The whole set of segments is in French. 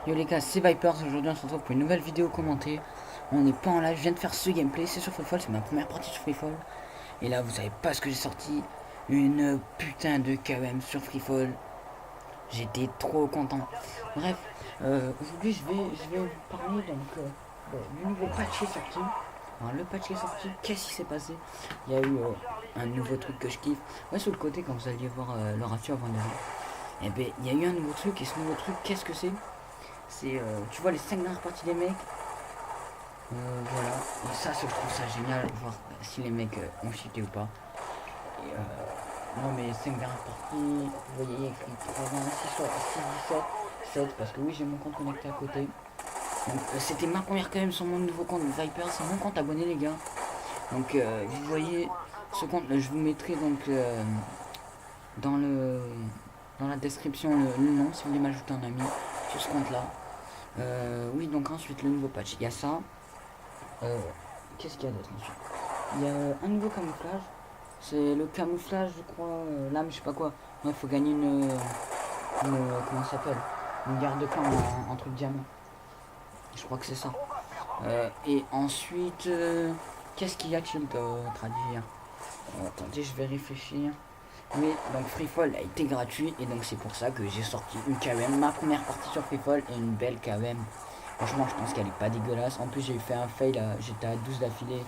Yo les gars, c'est Vipers, aujourd'hui on se retrouve pour une nouvelle vidéo commentée. On n'est pas en live, je viens de faire ce gameplay, c'est sur FreeFall, c'est ma première partie sur FreeFall. Et là vous savez pas ce que j'ai sorti, une putain de KM sur FreeFall. J'étais trop content. Bref, aujourd'hui je vais vous parler du nouveau patch qui est sorti. Alors le patch qui est sorti, qu'est-ce qui s'est passé? Il y a eu un nouveau truc que je kiffe. Ouais, sur le côté quand vous alliez voir le ratio avant de. Et ben il y a eu un nouveau truc, et ce nouveau truc, qu'est-ce que c'est? C'est, tu vois, les 5 dernières parties des mecs. Voilà. Et ça, je trouve ça génial, voir si les mecs ont cheaté ou pas. Et non, mais 5 dernières parties, vous voyez, il y a écrit 86, 17, 7, parce que oui, j'ai mon compte connecté à côté. Donc, c'était ma première quand même sur mon nouveau compte Viper, c'est mon compte abonné, les gars. Donc, vous voyez, ce compte, je vous mettrai donc dans le dans la description le nom si vous voulez m'ajouter un ami sur ce compte là. Oui, donc ensuite le nouveau patch, il y a ça. Qu'est-ce qu'il y a d'autre ensuite? Il y a un nouveau camouflage. C'est le camouflage, je crois, lame, je sais pas quoi. Il faut gagner comment ça s'appelle? Une garde de camp en truc diamant. Je crois que c'est ça. Et ensuite, qu'est-ce qu'il y a-t-il d'autre à dire? Attendez, je vais réfléchir. Oui, donc Freefall a été gratuit et donc c'est pour ça que j'ai sorti une KM, ma première partie sur Freefall et une belle KM. Franchement, je pense qu'elle est pas dégueulasse. En plus, j'ai fait un fail, j'étais à 12 d'affilée.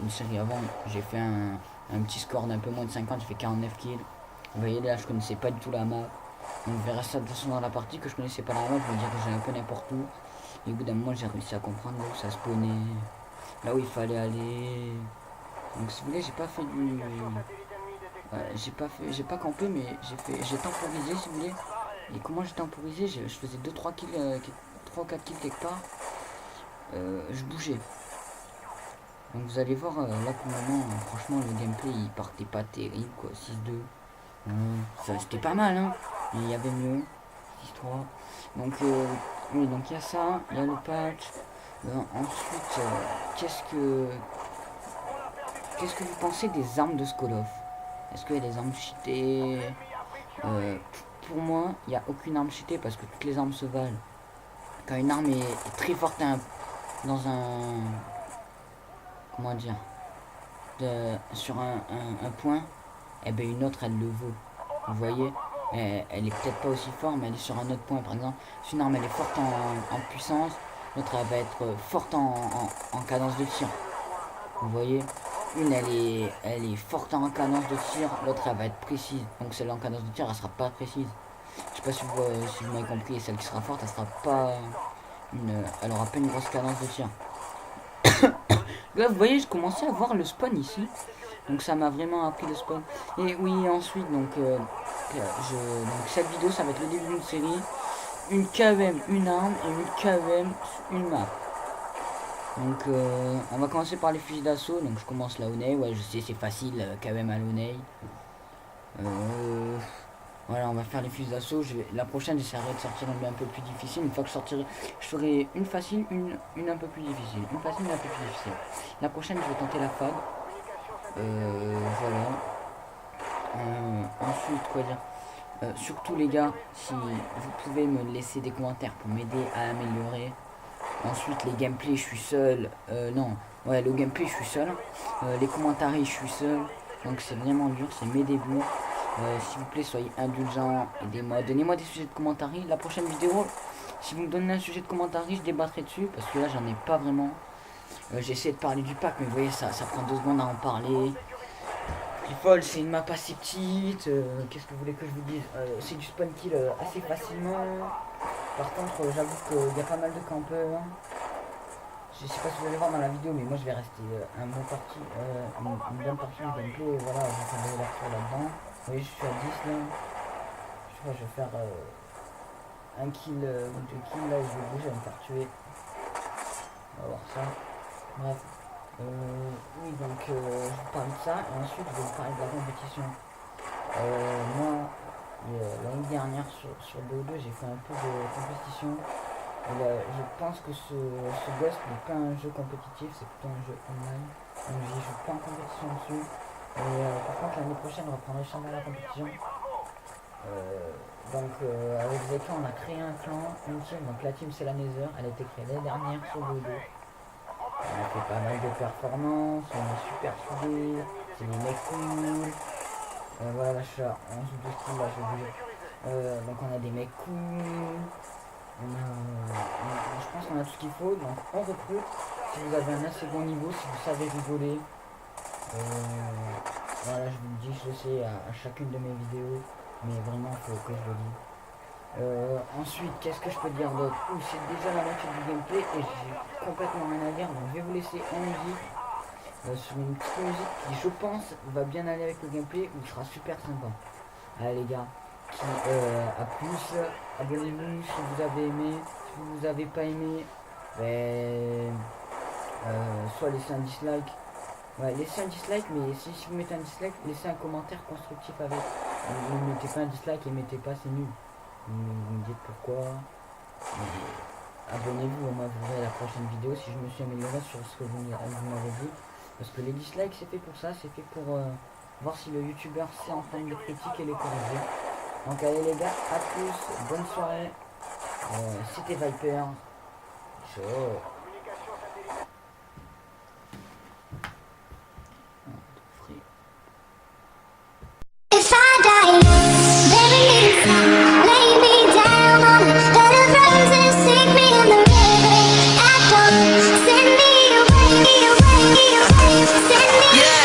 Une série avant, j'ai fait un petit score d'un peu moins de 50, j'ai fait 49 kills. Vous voyez là, je connaissais pas du tout la map. On verra ça de toute façon dans la partie, que je connaissais pas la map, je veux dire que j'ai un peu n'importe où. Et au bout d'un moment, j'ai réussi à comprendre là où ça spawnait, là où il fallait aller. Donc si vous voulez, j'ai pas fait du... j'ai pas campé, mais j'ai temporisé si vous voulez. Et comment j'ai temporisé, je faisais 2-3 kills, 3 4 kills quelque part. Je bougeais. Donc vous allez voir là pour le moment, franchement le gameplay il partait pas terrible quoi, 6-2. Ça c'était pas mal hein, mais il y avait mieux, 6-3. Donc oui, donc il y a ça, il y a le patch. Ensuite, qu'est-ce que vous pensez des armes de Skolov? Est-ce qu'il y a des armes cheatées? euh, Pour moi, il n'y a aucune arme cheatée parce que toutes les armes se valent. Quand une arme est très forte dans un... Comment dire, sur un point, et ben une autre elle le vaut. Vous voyez, elle est peut-être pas aussi forte, mais elle est sur un autre point. Par exemple, si une arme elle est forte en puissance, l'autre elle va être forte en cadence de tir. Vous voyez, une elle est forte en cadence de tir, l'autre elle va être précise. Donc celle en cadence de tir elle sera pas précise. Je sais pas si vous m'avez compris, et celle qui sera forte elle sera pas elle aura pas une grosse cadence de tir. Là vous voyez, je commençais à voir le spawn ici. Donc ça m'a vraiment appris le spawn. Et oui, ensuite, donc cette vidéo, ça va être le début d'une série. Une KM, une arme, et une KM, une map. Donc on va commencer par les fusils d'assaut. Donc je commence la Honey. Ouais, je sais, c'est facile, KM à l'Honey. Voilà, on va faire les fusils d'assaut. La prochaine, j'essaierai de sortir un peu plus difficile. Une fois que je sortirai, je ferai une facile, une un peu plus difficile. Une facile, une un peu plus difficile. La prochaine, je vais tenter la FAD. Voilà. Ensuite, quoi dire, surtout les gars, si vous pouvez me laisser des commentaires pour m'aider à améliorer. Ensuite, les gameplays, je suis seul. Non, ouais, le gameplay, je suis seul. Les commentaires, je suis seul. Donc c'est vraiment dur, c'est mes débuts. S'il vous plaît, soyez indulgents, aidez-moi, donnez-moi des sujets de commentaires. La prochaine vidéo, si vous me donnez un sujet de commentaires, je débattrai dessus, parce que là, j'en ai pas vraiment. J'essaie de parler du pack, mais vous voyez, ça prend 2 secondes à en parler. Freefall, c'est une map assez petite. Qu'est-ce que vous voulez que je vous dise? C'est du spawn kill assez facilement. Par contre, j'avoue qu'il y a pas mal de campeurs. Je sais pas si vous allez voir dans la vidéo, mais moi je vais rester un bon parti, une bonne partie du gameplay. Voilà, je vais faire de l'action là-dedans. Vous voyez, je suis à 10 là. Je crois que je vais faire un kill ou 2 kills là où je vais bouger, je vais me faire tuer. On va voir ça. Bref. Oui, donc je vous parle de ça et ensuite je vais vous parler de la compétition. Moi, l'année dernière sur BO2, j'ai fait un peu de compétition. Et là, je pense que ce Ghost n'est pas un jeu compétitif, c'est plutôt un jeu online. Donc j'y joue pas en compétition dessus. Et par contre, l'année prochaine, on reprendra jamais la compétition. Avec Zeka on a créé un clan, une team, donc la team c'est la Nether, elle a été créée l'année dernière sur Voodoo. On a fait pas mal de performances, on est super soudés, c'est des mecs cool. Voilà l'achat, on joue de style là je veux. Donc on a des mecs cool. Je pense qu'on a tout ce qu'il faut, donc on recrute. Si vous avez un assez bon niveau, si vous savez rigoler. Voilà, je vous le dis, je le sais à chacune de mes vidéos, mais vraiment il faut que je le dise. Ensuite, qu'est-ce que je peux dire d'autre? C'est déjà la moitié du gameplay et j'ai complètement rien à dire, donc je vais vous laisser en musique sur une petite musique qui, je pense, va bien aller avec le gameplay ou sera super sympa. Allez les gars, à plus, abonnez-vous si vous avez aimé, si vous avez pas aimé, soit laissez un dislike. Ouais, laissez un dislike, mais si vous mettez un dislike, laissez un commentaire constructif avec. Ne mettez pas un dislike et mettez pas c'est nul. Vous me dites pourquoi. Abonnez-vous, moi vous verrez la prochaine vidéo si je me suis amélioré sur ce que vous m'avez dit. Parce que les dislikes c'est fait pour ça, c'est fait pour voir si le youtubeur sait entendre les critiques et les corriger. Donc allez les gars, à plus, bonne soirée. C'était Viper. Ciao. If I die, bury me, lay me down on a bed of roses, sink me in the river at dawn, send me away, send me away.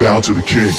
Bow to the king.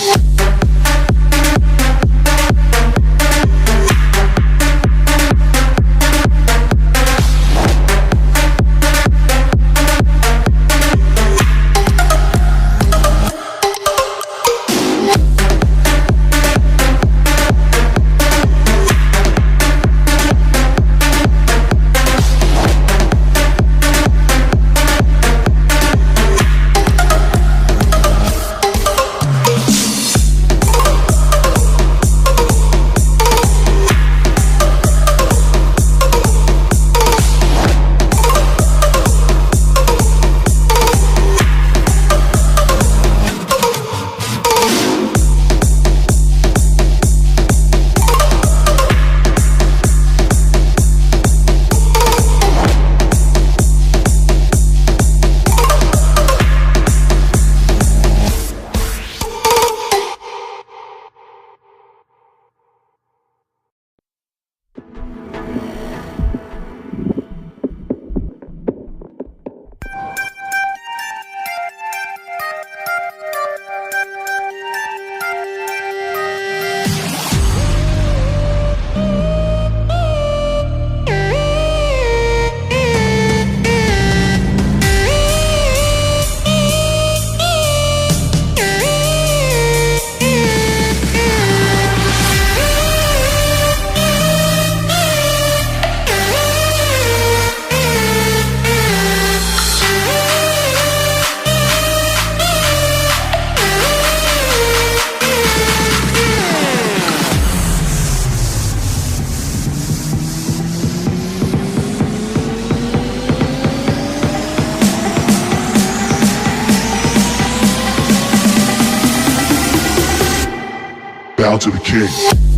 Bow to the king.